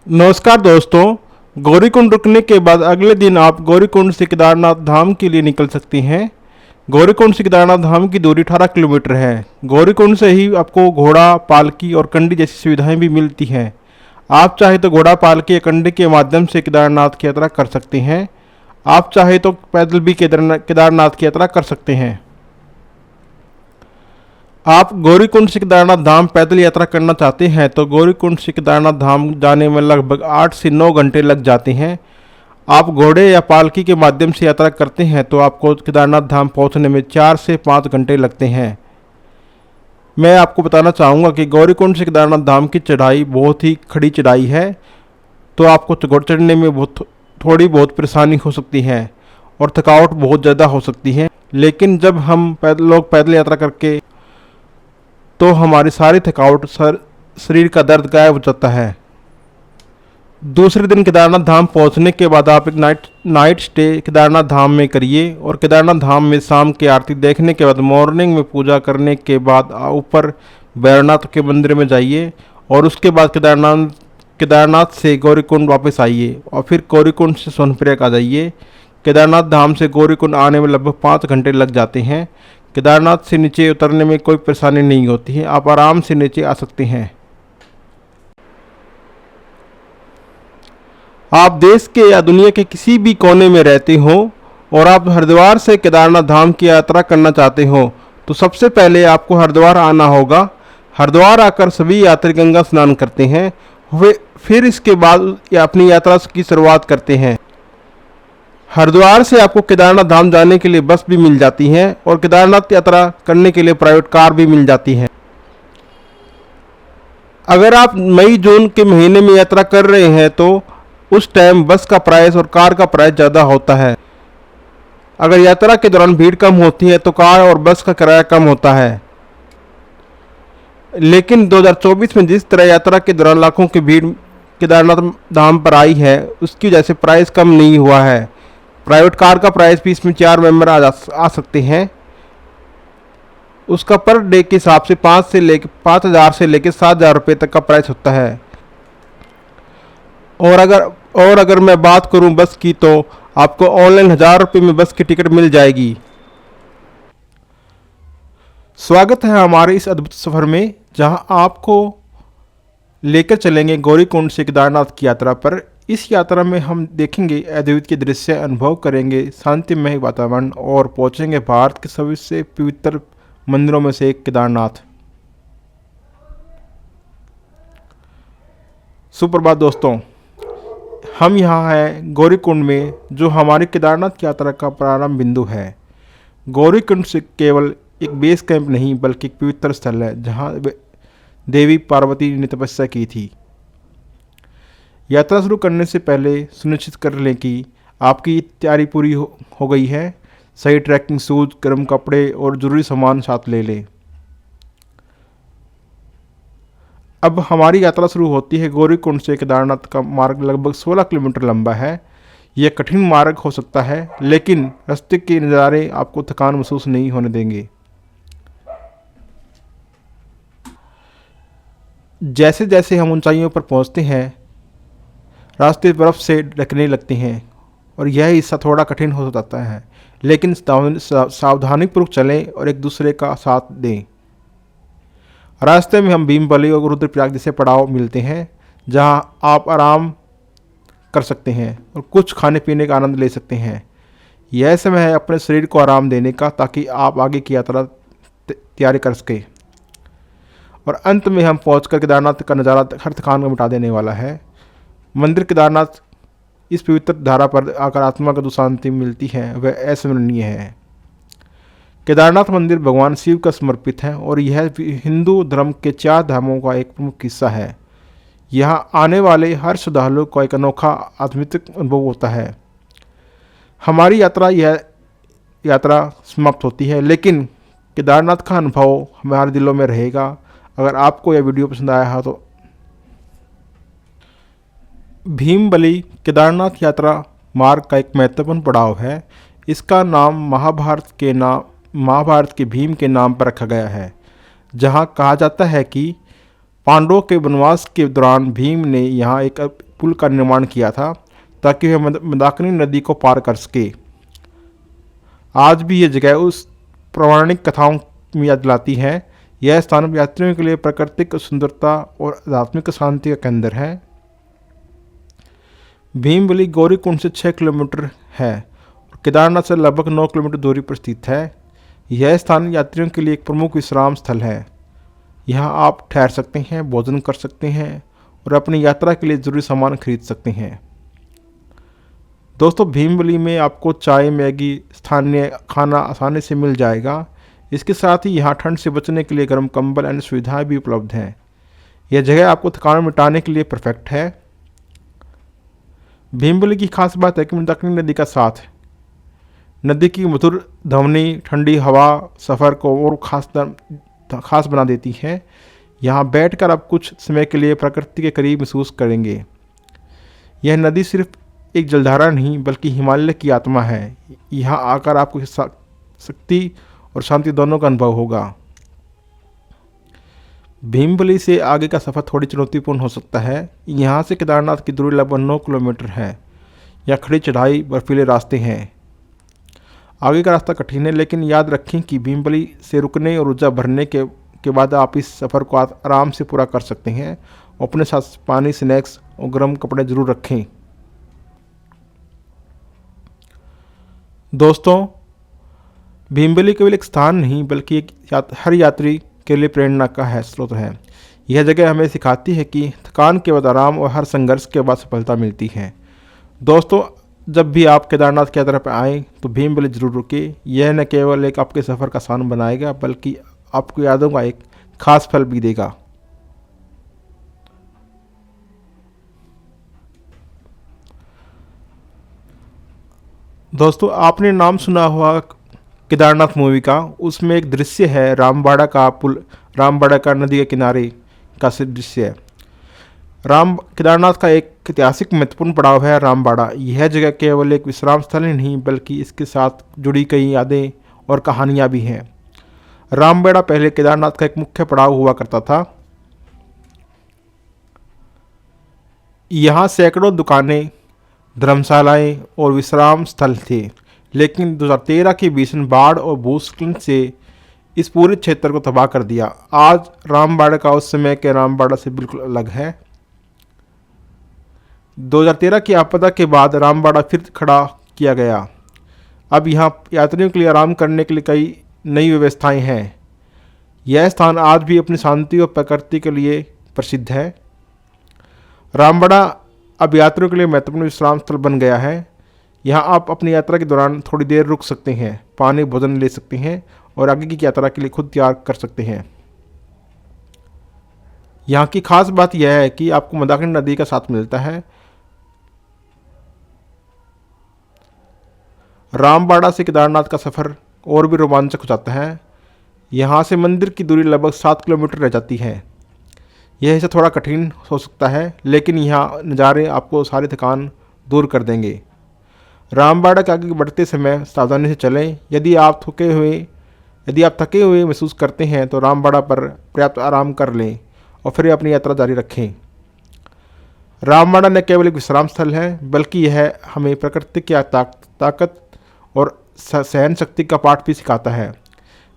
नमस्कार दोस्तों। गौरीकुंड रुकने के बाद अगले दिन आप गौरीकुंड से केदारनाथ धाम के लिए निकल सकते हैं। गौरीकुंड से केदारनाथ धाम की दूरी 18 किलोमीटर है। गौरीकुंड से ही आपको घोड़ा, पालकी और कंडी जैसी सुविधाएं भी मिलती हैं। आप चाहे तो घोड़ा, पालकी या कंडी के माध्यम से केदारनाथ की यात्रा कर सकते हैं। आप चाहे तो पैदल भी केदारनाथ की यात्रा कर सकते हैं। आप गौरीकुंड से केदारनाथ धाम पैदल यात्रा करना चाहते हैं तो गौरीकुंड से केदारनाथ धाम जाने में लगभग 8 से 9 घंटे लग जाते हैं। आप घोड़े या पालकी के माध्यम से यात्रा करते हैं तो आपको केदारनाथ धाम पहुंचने में 4 से 5 घंटे लगते हैं। मैं आपको बताना चाहूँगा कि गौरीकुंड से केदारनाथ धाम की चढ़ाई बहुत ही खड़ी चढ़ाई है, तो आपको चढ़ने में थोड़ी बहुत परेशानी हो सकती है और थकावट बहुत ज़्यादा हो सकती है। लेकिन जब हम लोग पैदल यात्रा करके तो हमारी सारी थकावट, शरीर का दर्द गायब हो जाता है। दूसरे दिन केदारनाथ धाम पहुंचने के बाद आप एक नाइट स्टे केदारनाथ धाम में करिए और केदारनाथ धाम में शाम की आरती देखने के बाद मॉर्निंग में पूजा करने के बाद ऊपर भैरवनाथ के मंदिर में जाइए और उसके बाद केदारनाथ से गौरीकुंड वापस आइए और फिर गौरीकुंड से सोनप्रयाग आ जाइए। केदारनाथ धाम से गौरीकुंड आने में लगभग 5 घंटे लग जाते हैं। केदारनाथ से नीचे उतरने में कोई परेशानी नहीं होती है, आप आराम से नीचे आ सकते हैं। आप देश के या दुनिया के किसी भी कोने में रहते हो और आप हरिद्वार से केदारनाथ धाम की यात्रा करना चाहते हो तो सबसे पहले आपको हरिद्वार आना होगा। हरिद्वार आकर सभी यात्री गंगा स्नान करते हैं, फिर इसके बाद अपनी यात्रा की शुरुआत करते हैं। हरिद्वार से आपको केदारनाथ धाम जाने के लिए बस भी मिल जाती है और केदारनाथ यात्रा करने के लिए प्राइवेट कार भी मिल जाती है। अगर आप मई जून के महीने में यात्रा कर रहे हैं तो उस टाइम बस का प्राइस और कार का प्राइस ज़्यादा होता है। अगर यात्रा के दौरान भीड़ कम होती है तो कार और बस का किराया कम होता है। लेकिन 2024 में जिस तरह यात्रा के दौरान लाखों की भीड़ केदारनाथ धाम पर आई है, उसकी वजह से प्राइस कम नहीं हुआ है। प्राइवेट कार का प्राइस भी इसमें 4 मेंबर आ सकते हैं। उसका पर डे के हिसाब से 5,000 से लेकर 7,000 रुपये तक का प्राइस होता है। और अगर मैं बात करूं बस की तो आपको ऑनलाइन 1,000 रुपये में बस की टिकट मिल जाएगी। स्वागत है हमारे इस अद्भुत सफ़र में, जहां आपको लेकर चलेंगे गौरीकुंड से केदारनाथ की यात्रा पर। इस यात्रा में हम देखेंगे अद्वितीय दृश्य, अनुभव करेंगे शांतिमय वातावरण और पहुंचेंगे भारत के सबसे पवित्र मंदिरों में से एक केदारनाथ। सुप्रभात दोस्तों, हम यहाँ हैं गौरीकुंड में, जो हमारी केदारनाथ यात्रा का प्रारंभ बिंदु है। गौरीकुंड से केवल एक बेस कैंप नहीं बल्कि एक पवित्र स्थल है जहाँ देवी पार्वती ने तपस्या की थी। यात्रा शुरू करने से पहले सुनिश्चित कर लें कि आपकी तैयारी पूरी हो गई है। सही ट्रैकिंग शूज, गर्म कपड़े और ज़रूरी सामान साथ ले लें। अब हमारी यात्रा शुरू होती है। गौरीकुंड से केदारनाथ का मार्ग लगभग 16 किलोमीटर लंबा है। यह कठिन मार्ग हो सकता है, लेकिन रास्ते के नज़ारे आपको थकान महसूस नहीं होने देंगे। जैसे जैसे हम ऊंचाइयों पर पहुंचते हैं, रास्ते बर्फ़ से ढकने लगते हैं और यह हिस्सा थोड़ा कठिन हो जाता है, लेकिन सावधानीपूर्वक चलें और एक दूसरे का साथ दें। रास्ते में हम भीमबली और रुद्रप्रयाग जैसे पड़ाव मिलते हैं, जहां आप आराम कर सकते हैं और कुछ खाने पीने का आनंद ले सकते हैं। यह समय है अपने शरीर को आराम देने का, ताकि आप आगे की यात्रा तैयारी कर सकें। और अंत में हम पहुंचकर केदारनाथ का नज़ारा हर थकान को मिटा देने वाला है। मंदिर केदारनाथ, इस पवित्र धारा पर आकर आत्मा को जो शांति मिलती है वह अवर्णनीय है। केदारनाथ मंदिर भगवान शिव का समर्पित है और यह हिंदू धर्म के 4 धामों का एक प्रमुख हिस्सा है। यहाँ आने वाले हर श्रद्धालु को एक अनोखा आध्यात्मिक अनुभव होता है। हमारी यात्रा समाप्त होती है, लेकिन केदारनाथ का अनुभव हमारे दिलों में रहेगा। अगर आपको यह वीडियो पसंद आया है तो भीमबली केदारनाथ यात्रा मार्ग का एक महत्वपूर्ण पड़ाव है। इसका नाम महाभारत के भीम के नाम पर रखा गया है, जहां कहा जाता है कि पांडवों के वनवास के दौरान भीम ने यहाँ एक पुल का निर्माण किया था ताकि वह मंदाकिनी नदी को पार कर सके। आज भी ये जगह उस पौराणिक कथाओं में याद दिलाती है। यह स्थान यात्रियों के लिए प्राकृतिक सुंदरता और आध्यात्मिक शांति का केंद्र है। भीमबली गौरीकुंड से 6 किलोमीटर है और केदारनाथ से लगभग 9 किलोमीटर दूरी पर स्थित है। यह स्थान यात्रियों के लिए एक प्रमुख विश्राम स्थल है। यहाँ आप ठहर सकते हैं, भोजन कर सकते हैं और अपनी यात्रा के लिए जरूरी सामान खरीद सकते हैं। दोस्तों, भीमबली में आपको चाय, मैगी, स्थानीय खाना आसानी से मिल जाएगा। इसके साथ ही यहाँ ठंड से बचने के लिए गर्म कंबल अन्य सुविधाएं भी उपलब्ध हैं। यह जगह आपको थकान मिटाने के लिए परफेक्ट है। भीमबली की खास बात है कि मंदाकिनी नदी का साथ, नदी की मधुर ध्वनि, ठंडी हवा सफ़र को और खास बना देती है। यहाँ बैठकर आप कुछ समय के लिए प्रकृति के करीब महसूस करेंगे। यह नदी सिर्फ एक जलधारा नहीं बल्कि हिमालय की आत्मा है। यहाँ आकर आपको शक्ति और शांति दोनों का अनुभव होगा। भीमबली से आगे का सफ़र थोड़ी चुनौतीपूर्ण हो सकता है। यहाँ से केदारनाथ की दूरी लगभग 9 किलोमीटर है। यहाँ खड़ी चढ़ाई, बर्फीले रास्ते हैं। आगे का रास्ता कठिन है, लेकिन याद रखें कि भीमबली से रुकने और ऊर्जा भरने के बाद आप इस सफ़र को आराम से पूरा कर सकते हैं। अपने साथ पानी, स्नैक्स और गर्म कपड़े जरूर रखें। दोस्तों, भीमबली केवल एक स्थान नहीं बल्कि हर यात्री के लिए प्रेरणा का स्रोत है। यह जगह हमें सिखाती है कि थकान के बाद आराम और हर संघर्ष के बाद सफलता मिलती है। दोस्तों, जब भी आप केदारनाथ की यात्रा पर आएँ तो भीमबली जरूर रुके। यह न केवल एक आपके सफ़र का आसान बनाएगा बल्कि आपको यादों का एक खास फल भी देगा। दोस्तों, आपने नाम सुना हुआ केदारनाथ मूवी का, उसमें एक दृश्य है रामबाड़ा का पुल, रामबाड़ा का नदी के किनारे का दृश्य है। केदारनाथ का एक ऐतिहासिक महत्वपूर्ण पड़ाव है रामबाड़ा। यह जगह केवल एक विश्राम स्थल ही नहीं बल्कि इसके साथ जुड़ी कई यादें और कहानियाँ भी हैं। रामबाड़ा पहले केदारनाथ का एक मुख्य पड़ाव हुआ करता था। यहाँ सैकड़ों दुकानें, धर्मशालाएं और विश्राम स्थल थे, लेकिन 2013 की भीषण बाढ़ और भूस्खलन से इस पूरे क्षेत्र को तबाह कर दिया। आज रामबाड़ा का उस समय के रामबाड़ा से बिल्कुल अलग है। 2013 की आपदा के बाद रामबाड़ा फिर खड़ा किया गया। अब यहाँ यात्रियों के लिए आराम करने के लिए कई नई व्यवस्थाएं हैं। यह स्थान आज भी अपनी शांति और प्रकृति के लिए प्रसिद्ध है। रामबाड़ा अब यात्रियों के लिए महत्वपूर्ण विश्राम स्थल बन गया है। यहाँ आप अपनी यात्रा के दौरान थोड़ी देर रुक सकते हैं, पानी, भोजन ले सकते हैं और आगे की यात्रा के लिए खुद तैयार कर सकते हैं। यहाँ की खास बात यह है कि आपको मंदाकिनी नदी का साथ मिलता है। रामबाड़ा से केदारनाथ का सफ़र और भी रोमांचक हो जाता है। यहाँ से मंदिर की दूरी लगभग 7 किलोमीटर रह जाती है। यह हिस्सा थोड़ा कठिन हो सकता है, लेकिन यहाँ नज़ारे आपको सारी थकान दूर कर देंगे। रामबाड़ा के आगे बढ़ते समय सावधानी से चलें। यदि आप थके हुए महसूस करते हैं तो रामबाड़ा पर पर्याप्त आराम कर लें और फिर अपनी यात्रा जारी रखें। रामबाड़ा न केवल एक विश्राम स्थल है बल्कि यह हमें प्रकृति की ताकत और सहन शक्ति का पाठ भी सिखाता है।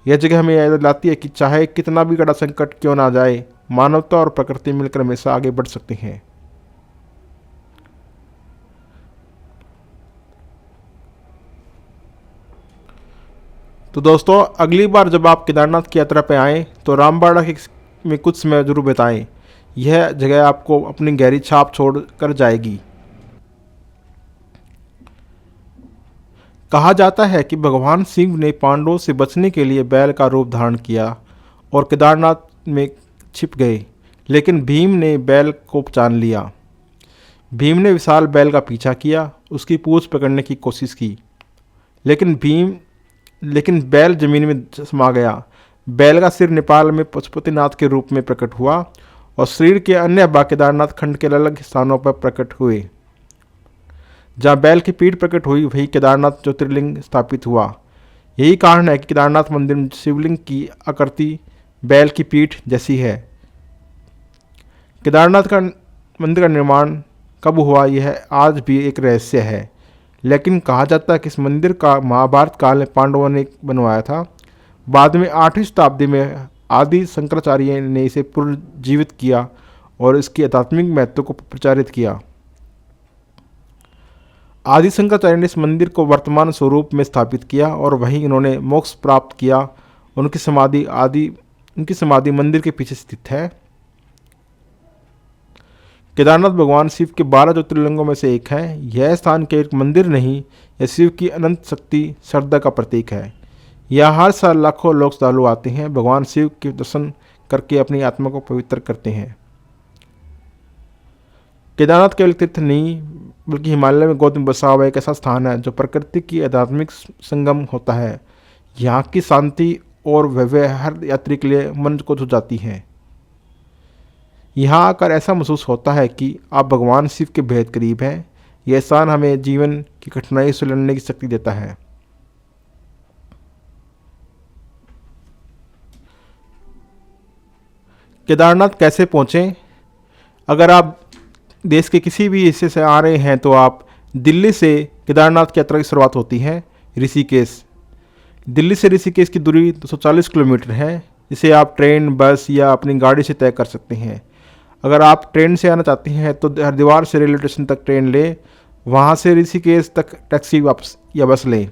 यह जगह हमें याद दिलाती है कि चाहे कितना भी बड़ा संकट क्यों ना जाए, मानवता और प्रकृति मिलकर हमेशा आगे बढ़ सकते हैं। तो दोस्तों, अगली बार जब आप केदारनाथ की यात्रा पर आएँ तो रामबाड़ा में कुछ समय जरूर बिताएं। यह जगह आपको अपनी गहरी छाप छोड़ कर जाएगी। कहा जाता है कि भगवान शिव ने पांडवों से बचने के लिए बैल का रूप धारण किया और केदारनाथ में छिप गए, लेकिन भीम ने बैल को पहचान लिया। भीम ने विशाल बैल का पीछा किया, उसकी पूंछ पकड़ने की कोशिश की, लेकिन बैल जमीन में समा गया। बैल का सिर नेपाल में पशुपतिनाथ के रूप में प्रकट हुआ और शरीर के अन्य भाग केदारनाथ खंड के अलग स्थानों पर प्रकट हुए। जहाँ बैल की पीठ प्रकट हुई वही केदारनाथ ज्योतिर्लिंग स्थापित हुआ। यही कारण है कि केदारनाथ मंदिर में शिवलिंग की आकृति बैल की पीठ जैसी है। केदारनाथ का मंदिर का निर्माण कब हुआ यह आज भी एक रहस्य है, लेकिन कहा जाता है कि इस मंदिर का महाभारत काल में पांडवों ने बनवाया था। बाद में 8वीं शताब्दी में आदि शंकराचार्य ने इसे पुनर्जीवित किया और इसकी आध्यात्मिक महत्व को प्रचारित किया। आदि शंकराचार्य ने इस मंदिर को वर्तमान स्वरूप में स्थापित किया और वहीं उन्होंने मोक्ष प्राप्त किया। उनकी समाधि मंदिर के पीछे स्थित है। केदारनाथ भगवान शिव के 12 ज्योतिर्लिंगों में से एक है। यह स्थान केवल एक मंदिर नहीं, यह शिव की अनंत शक्ति श्रद्धा का प्रतीक है। यहाँ हर साल लाखों लोग श्रद्धालु आते हैं, भगवान शिव के दर्शन करके अपनी आत्मा को पवित्र करते हैं। केदारनाथ केवल तीर्थ नहीं बल्कि हिमालय में गोद में बसा हुआ एक ऐसा स्थान है जो प्रकृति की आध्यात्मिक संगम होता है। यहाँ की शांति और वैभव हर यात्री के लिए मन को छू जाती है। यहाँ आकर ऐसा महसूस होता है कि आप भगवान शिव के बेहद करीब हैं। यह स्थान हमें जीवन की कठिनाई से लड़ने की शक्ति देता है। केदारनाथ कैसे पहुँचें? अगर आप देश के किसी भी हिस्से से आ रहे हैं तो आप दिल्ली से केदारनाथ की यात्रा की शुरुआत होती है। ऋषिकेश, दिल्ली से ऋषिकेश की दूरी 240 किलोमीटर है, जिसे आप ट्रेन, बस या अपनी गाड़ी से तय कर सकते हैं। अगर आप ट्रेन से आना चाहते हैं तो हरिद्वार से रेलवे स्टेशन तक ट्रेन लें, वहाँ से ऋषिकेश तक टैक्सी वापस या बस लें।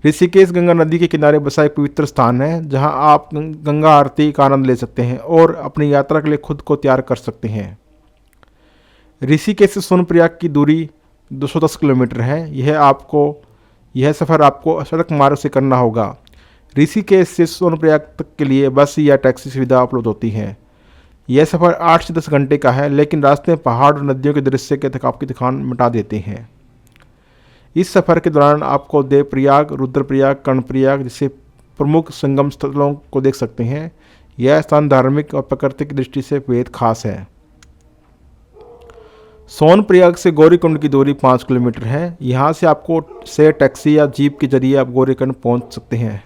ऋषिकेश गंगा नदी के किनारे बसा एक पवित्र स्थान है जहाँ आप गंगा आरती का आनंद ले सकते हैं और अपनी यात्रा के लिए खुद को तैयार कर सकते हैं। ऋषिकेश से सोनप्रयाग की दूरी 210 किलोमीटर है। यह सफ़र आपको सड़क मार्ग से करना होगा। ऋषिकेश से सोनप्रयाग तक के लिए बस या टैक्सी सुविधा उपलब्ध होती है। यह सफ़र 8 से 10 घंटे का है, लेकिन रास्ते में पहाड़ और नदियों के दृश्य के आपकी थकान मिटा देते हैं। इस सफ़र के दौरान आपको देवप्रयाग, रुद्रप्रयाग, कर्णप्रयाग जैसे प्रमुख संगम स्थलों को देख सकते हैं। यह स्थान धार्मिक और प्राकृतिक दृष्टि से बेहद खास है। सोनप्रयाग से गौरीकुंड की दूरी 5 किलोमीटर है। यहाँ से आपको टैक्सी या जीप के जरिए आप गौरीकुंड पहुँच सकते हैं।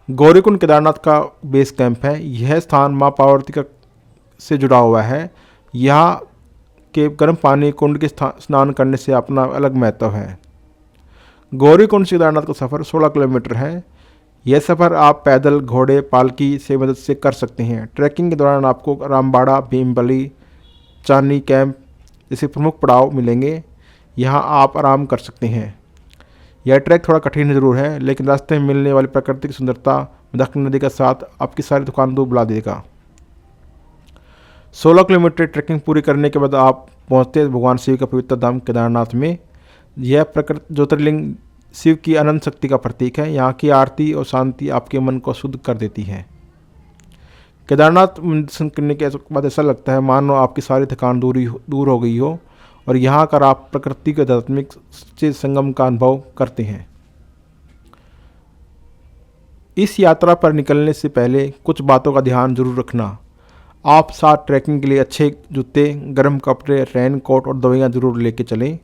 गौरीकुंड केदारनाथ का बेस कैंप है। यह स्थान माँ पार्वती से जुड़ा हुआ है। यहाँ के गर्म पानी कुंड के स्नान करने से अपना अलग महत्व है। गौरीकुंड से केदारनाथ का सफ़र 16 किलोमीटर है। यह सफ़र आप पैदल, घोड़े, पालकी से मदद से कर सकते हैं। ट्रैकिंग के दौरान आपको रामबाड़ा, भीमबली, चानी कैंप जैसे प्रमुख पड़ाव मिलेंगे। यहाँ आप आराम कर सकते हैं। यह ट्रैक थोड़ा कठिन जरूर है, लेकिन रास्ते में मिलने वाली प्राकृतिक सुंदरता, दक्षिण नदी का साथ आपकी सारी दुकान दूर बुला देगा। 16 किलोमीटर ट्रैकिंग पूरी करने के बाद आप पहुँचते हैं भगवान शिव का पवित्र धाम केदारनाथ में। यह प्रकृति ज्योतिर्लिंग शिव की अनंत शक्ति का प्रतीक है। यहाँ की आरती और शांति आपके मन को शुद्ध कर देती है। केदारनाथ दर्शन करने के बाद ऐसा लगता है मानो आपकी सारी थकान दूर हो गई हो और यहाँ आकर आप प्रकृति के आध्यात्मिक से संगम का अनुभव करते हैं। इस यात्रा पर निकलने से पहले कुछ बातों का ध्यान जरूर रखना। आप साथ ट्रैकिंग के लिए अच्छे जूते, गर्म कपड़े, रेन कोट और दवाइयाँ जरूर लेके चलें।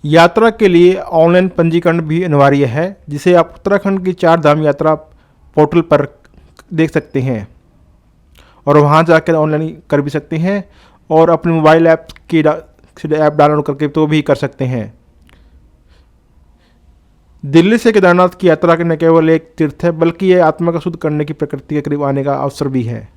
यात्रा के लिए ऑनलाइन पंजीकरण भी अनिवार्य है, जिसे आप उत्तराखंड की 4 धाम यात्रा पोर्टल पर देख सकते हैं और वहां जाकर ऑनलाइन कर भी सकते हैं और अपने मोबाइल ऐप डाउनलोड करके तो भी कर सकते हैं। दिल्ली से केदारनाथ की यात्रा न केवल एक तीर्थ है, बल्कि यह आत्मा का शुद्ध करने की प्रकृति के करीब आने का अवसर भी है।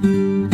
Thank you.